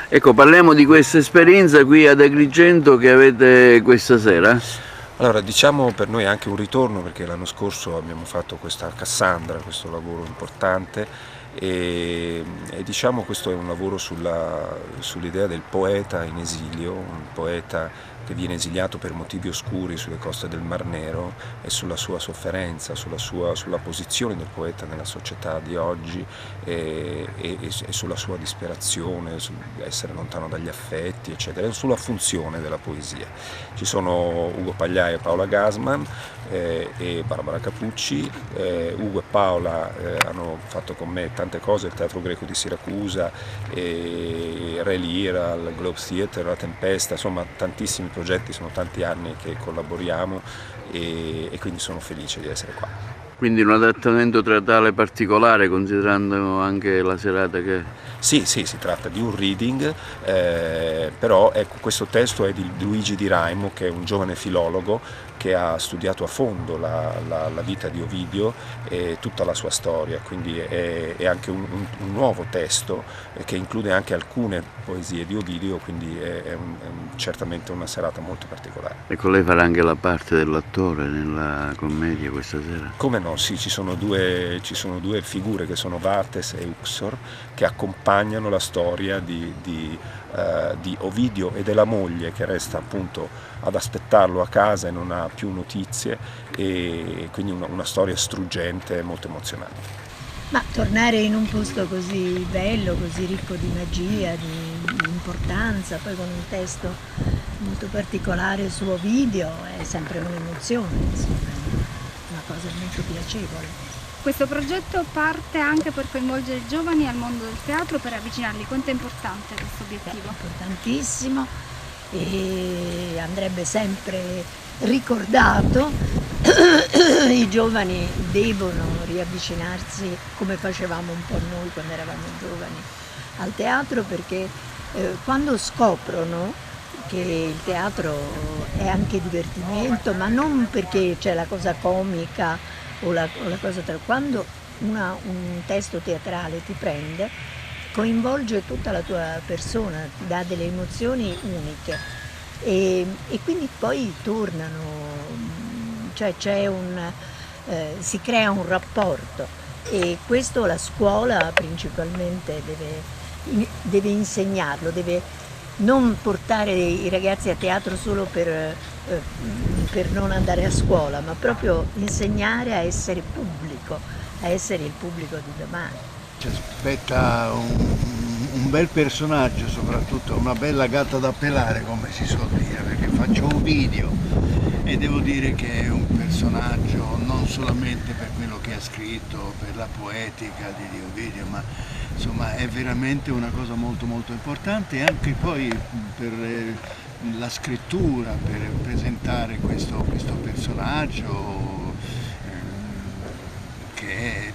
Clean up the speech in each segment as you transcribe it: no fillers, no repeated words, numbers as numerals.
Ecco, parliamo di questa esperienza qui ad Agrigento che avete questa sera. Allora, diciamo per noi è anche un ritorno, perché l'anno scorso abbiamo fatto questa Cassandra, questo lavoro importante, e diciamo questo è un lavoro sull'idea del poeta in esilio, un poeta che viene esiliato per motivi oscuri sulle coste del Mar Nero, e sulla sua sofferenza, sulla posizione del poeta nella società di oggi, e sulla sua disperazione, essere lontano dagli affetti, eccetera, e sulla funzione della poesia. Ci sono Ugo Pagliai e Paola Gasman e Barbara Capucci. Ugo e Paola hanno fatto con me tante cose, il Teatro Greco di Siracusa, Re Lira, il Globe Theatre, La Tempesta, insomma tantissimi progetti, sono tanti anni che collaboriamo, e quindi sono felice di essere qua. Quindi un adattamento teatrale particolare, considerando anche la serata che... Sì, si tratta di un reading, però ecco, questo testo è di Luigi Di Raimo, che è un giovane filologo che ha studiato a fondo la vita di Ovidio e tutta la sua storia, quindi è anche un nuovo testo che include anche alcune poesie di Ovidio, quindi è certamente una serata molto particolare. Ecco, lei farà anche la parte dell'attore nella commedia questa sera? Come no, sì, ci sono due figure che sono Vartes e Uxor, che accompagnano la storia di Ovidio e della moglie, che resta appunto ad aspettarlo a casa e non ha più notizie, e quindi una storia struggente e molto emozionante. Ma tornare in un posto così bello, così ricco di magia, di importanza, poi con un testo molto particolare su Ovidio, è sempre un'emozione, insomma, è una cosa molto piacevole. Questo progetto parte anche per coinvolgere i giovani al mondo del teatro, per avvicinarli. Quanto è importante questo obiettivo? È importantissimo e andrebbe sempre ricordato. I giovani devono riavvicinarsi, come facevamo un po' noi quando eravamo giovani, al teatro, perché quando scoprono che il teatro è anche divertimento, ma non perché c'è la cosa comica o la cosa quando un testo teatrale ti prende, coinvolge tutta la tua persona, ti dà delle emozioni uniche e quindi poi tornano, cioè si crea un rapporto, e questo la scuola principalmente deve insegnarlo, deve non portare i ragazzi a teatro solo per non andare a scuola, ma proprio insegnare a essere pubblico, a essere il pubblico di domani. Ci aspetta un bel personaggio, soprattutto una bella gatta da pelare, come si suol dire, perché faccio un video e devo dire che è un personaggio non solamente per quello che ha scritto, per la poetica di Ovidio, ma insomma è veramente una cosa molto molto importante, e anche poi per la scrittura, per presentare questo personaggio che è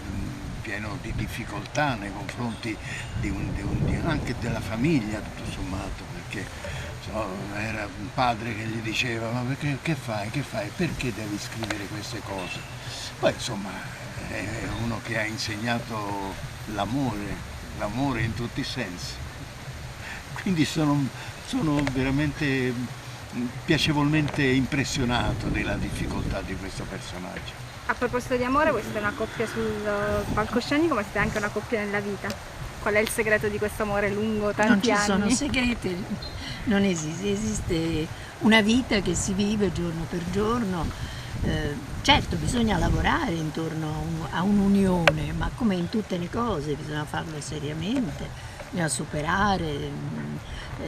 pieno di difficoltà nei confronti anche della famiglia, tutto sommato, perché era un padre che gli diceva: ma perché, che fai, perché devi scrivere queste cose? Poi insomma è uno che ha insegnato l'amore in tutti i sensi, quindi sono veramente piacevolmente impressionato della difficoltà di questo personaggio. A proposito di amore, voi siete una coppia sul palcoscenico, ma siete anche una coppia nella vita. Qual è il segreto di questo amore lungo tanti anni? Non ci sono segreti, non esiste una vita che si vive giorno per giorno. Certo, bisogna lavorare intorno a un'unione, ma come in tutte le cose bisogna farlo seriamente, bisogna superare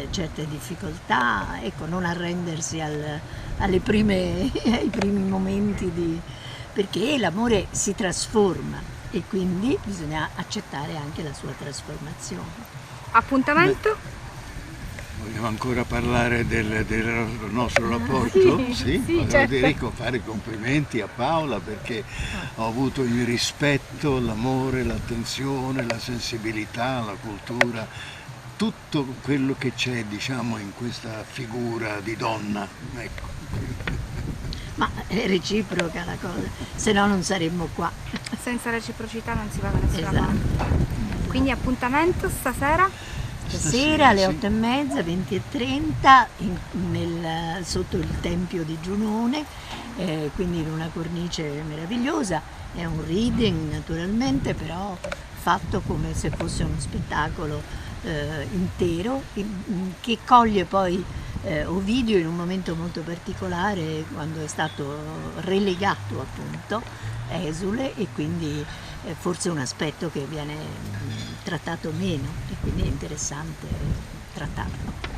certe difficoltà, ecco, non arrendersi ai primi momenti perché l'amore si trasforma e quindi bisogna accettare anche la sua trasformazione. Appuntamento? Vogliamo ancora parlare del nostro rapporto? Sì, Volevo certo. fare i complimenti a Paola, perché ho avuto il rispetto, l'amore, l'attenzione, la sensibilità, la cultura, tutto quello che c'è, diciamo, in questa figura di donna. Ecco. Ma è reciproca la cosa, se no non saremmo qua. Senza reciprocità non si va da nessuna Esatto. parte. Quindi appuntamento stasera? Stasera alle 8:30, 20:30, sotto il Tempio di Giunone, quindi in una cornice meravigliosa. È un reading naturalmente, però fatto come se fosse uno spettacolo intero, che coglie poi Ovidio in un momento molto particolare, quando è stato relegato appunto esule, e quindi forse un aspetto che viene trattato meno, e quindi è interessante trattarlo.